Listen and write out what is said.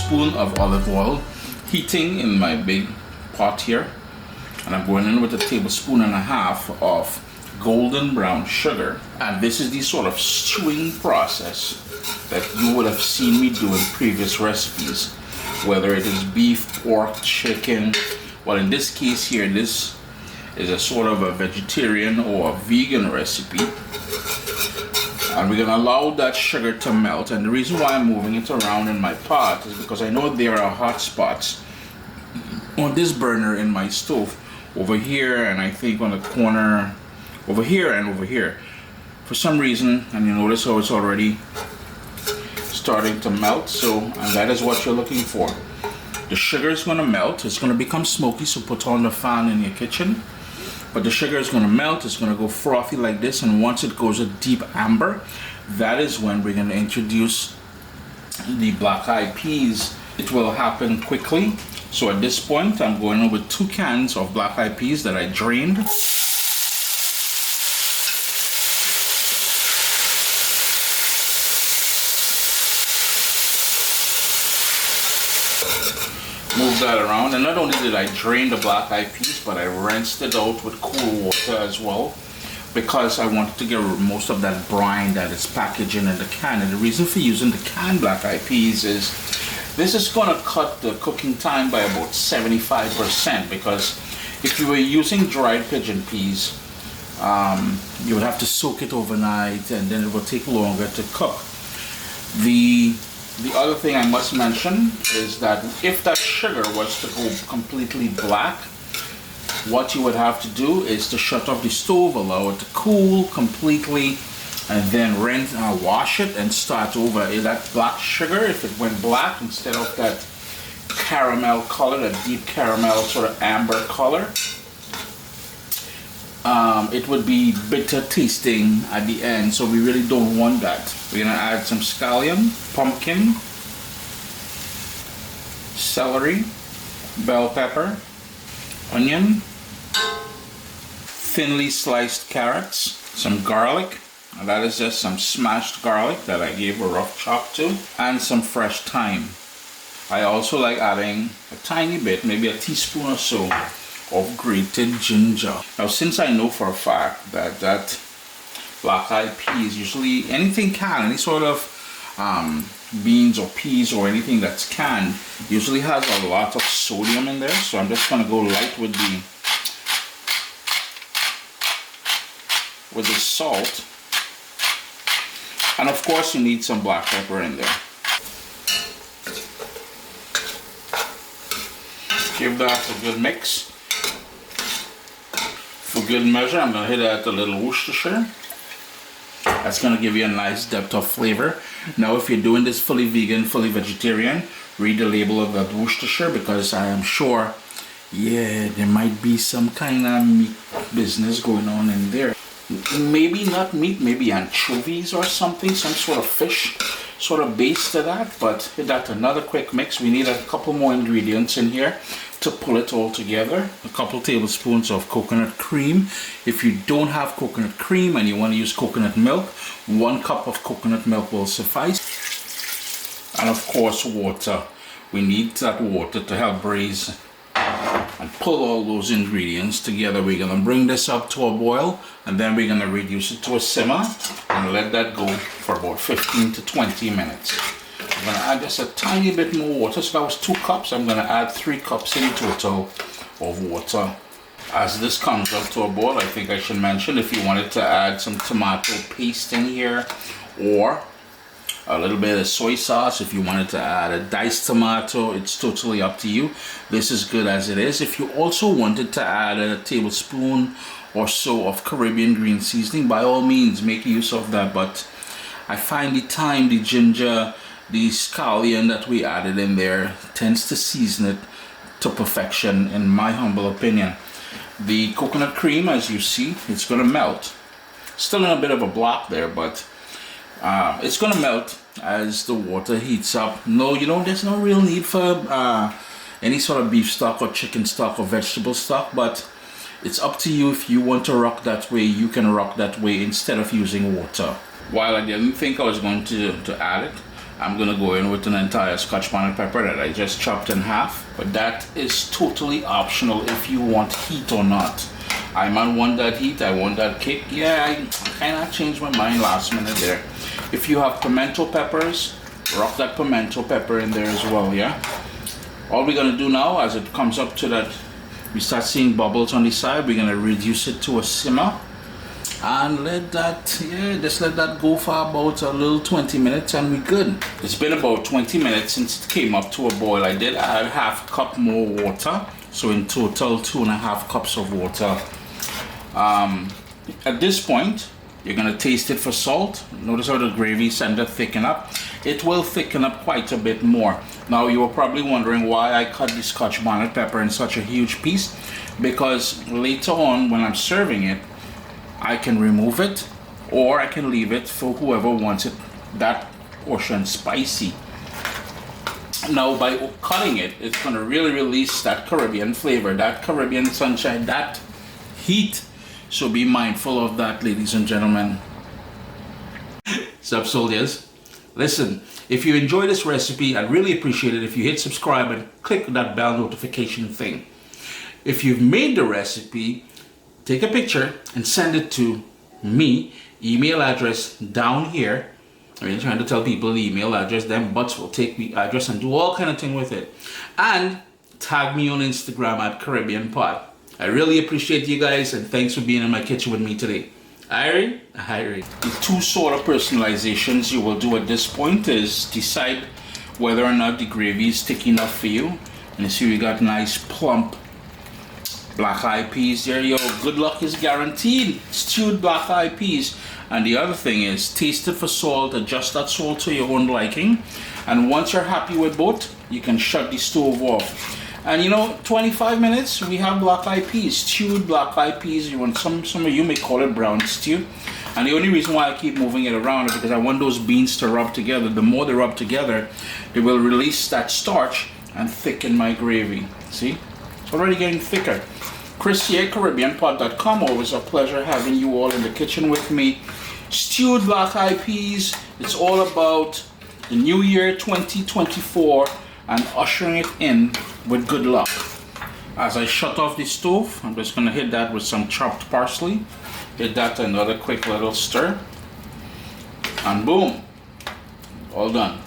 tablespoon of olive oil heating in my big pot here, and I'm going in with a tablespoon and a half of golden brown sugar. And this is the sort of stewing process that you would have seen me do in previous recipes, whether it is beef, pork, chicken. Well, in this case here, this is a sort of a vegetarian or a vegan recipe, and we're going to allow that sugar to melt. And the reason why I'm moving it around in my pot is because I know there are hot spots on this burner in my stove, over here, and I think on the corner over here and over here for some reason. And you notice how it's already starting to melt. So, and that is what you're looking for. The sugar is going to melt. It's going to become smoky, so put on the fan in your kitchen. But the sugar is going to melt. It's going to go frothy like this, and once it goes a deep amber, that is when we're going to introduce the black-eyed peas. It will happen quickly. So at this point, I'm going in with 2 cans of black-eyed peas that I drained. Move that around, and not only did I drain the black-eyed peas, but I rinsed it out with cool water as well, because I wanted to get most of that brine that is packaging in the can. And the reason for using the canned black-eyed peas is this is going to cut the cooking time by about 75%, because if you were using dried pigeon peas, you would have to soak it overnight, and then it will take longer to cook. The other thing I must mention is that if that sugar was to go completely black, what you would have to do is to shut off the stove, allow it to cool completely, and then rinse, wash it and start over. That black sugar, if it went black instead of that caramel color, that deep caramel sort of amber color, it would be bitter tasting at the end, so we really don't want that. We're gonna add some scallion, pumpkin, celery, bell pepper, onion, thinly sliced carrots, some garlic, and that is just some smashed garlic that I gave a rough chop to, and some fresh thyme. I also like adding a tiny bit, maybe a teaspoon or so, of grated ginger. Now, since I know for a fact that black-eyed peas, usually anything canned, any sort of beans or peas or anything that's canned, usually has a lot of sodium in there, so I'm just going to go light with the salt. And of course you need some black pepper in there. Give that a good mix. For good measure, I'm going to hit that a little Worcestershire. That's going to give you a nice depth of flavor. Now, if you're doing this fully vegan, fully vegetarian, read the label of that Worcestershire, because I am sure, yeah, there might be some kind of meat business going on in there. Maybe not meat, maybe anchovies or something, some sort of fish sort of base to that. But hit that another quick mix. We need a couple more ingredients in here to pull it all together. A couple tablespoons of coconut cream. If you don't have coconut cream and you want to use coconut milk, 1 cup of coconut milk will suffice. And of course water. We need that water to help braise and pull all those ingredients together. We're going to bring this up to a boil, and then we're going to reduce it to a simmer and let that go for about 15 to 20 minutes. I'm going to add just a tiny bit more water. So that was 2 cups. I'm going to add 3 cups in total of water. As this comes up to a boil, I think I should mention, if you wanted to add some tomato paste in here, or a little bit of soy sauce, if you wanted to add a diced tomato, it's totally up to you. This is good as it is. If you also wanted to add a tablespoon or so of Caribbean green seasoning, by all means make use of that. But I find the thyme, the ginger, the scallion that we added in there tends to season it to perfection, in my humble opinion. The coconut cream, as you see, it's going to melt. Still in a bit of a block there, but it's going to melt as the water heats up. No, there's no real need for any sort of beef stock or chicken stock or vegetable stock, but it's up to you. If you want to rock that way, you can rock that way instead of using water. While I didn't think I was going to add it, I'm gonna go in with an entire Scotch bonnet pepper that I just chopped in half, but that is totally optional if you want heat or not. I might want that heat, I want that kick. Yeah, I kind of changed my mind last minute there. If you have pimento peppers, rock that pimento pepper in there as well, yeah? All we're gonna do now, as it comes up to that, we start seeing bubbles on the side, we're gonna reduce it to a simmer. And let that, yeah, just let that go for about a little 20 minutes and we're good. It's been about 20 minutes since it came up to a boil. I did add half a cup more water, so in total 2.5 cups of water. At this point, you're gonna taste it for salt. Notice how the gravy started to thicken up. It will thicken up quite a bit more. Now you are probably wondering why I cut the Scotch bonnet pepper in such a huge piece, because later on when I'm serving it, I can remove it or I can leave it for whoever wants it that portion spicy. Now by cutting it, it's going to really release that Caribbean flavor, that Caribbean sunshine, that heat. So be mindful of that, ladies and gentlemen. Sup soldiers? Listen, if you enjoy this recipe, I'd really appreciate it if you hit subscribe and click that bell notification thing. If you've made the recipe, take a picture and send it to me, email address down here. I mean, trying to tell people the email address, them butts will take the address and do all kind of thing with it. And tag me on Instagram at Caribbean Pod. I really appreciate you guys and thanks for being in my kitchen with me today. Irie? The two sort of personalizations you will do at this point is decide whether or not the gravy is thick enough for you. And you see we got nice plump black eyed peas there. Yo, good luck is guaranteed. Stewed black eyed peas. And the other thing is taste it for salt, adjust that salt to your own liking, and once you're happy with both, you can shut the stove off. And you know, 25 minutes we have black eyed peas, stewed black eyed peas. You want some of you may call it brown stew. And the only reason why I keep moving it around is because I want those beans to rub together. The more they rub together, they will release that starch and thicken my gravy. See? It's already getting thicker. Chrissy at CaribbeanPod.com. Always a pleasure having you all in the kitchen with me. Stewed black eyed peas. It's all about the new year 2024 and ushering it in with good luck. As I shut off the stove, I'm just gonna hit that with some chopped parsley. Hit that another quick little stir. And boom, all done.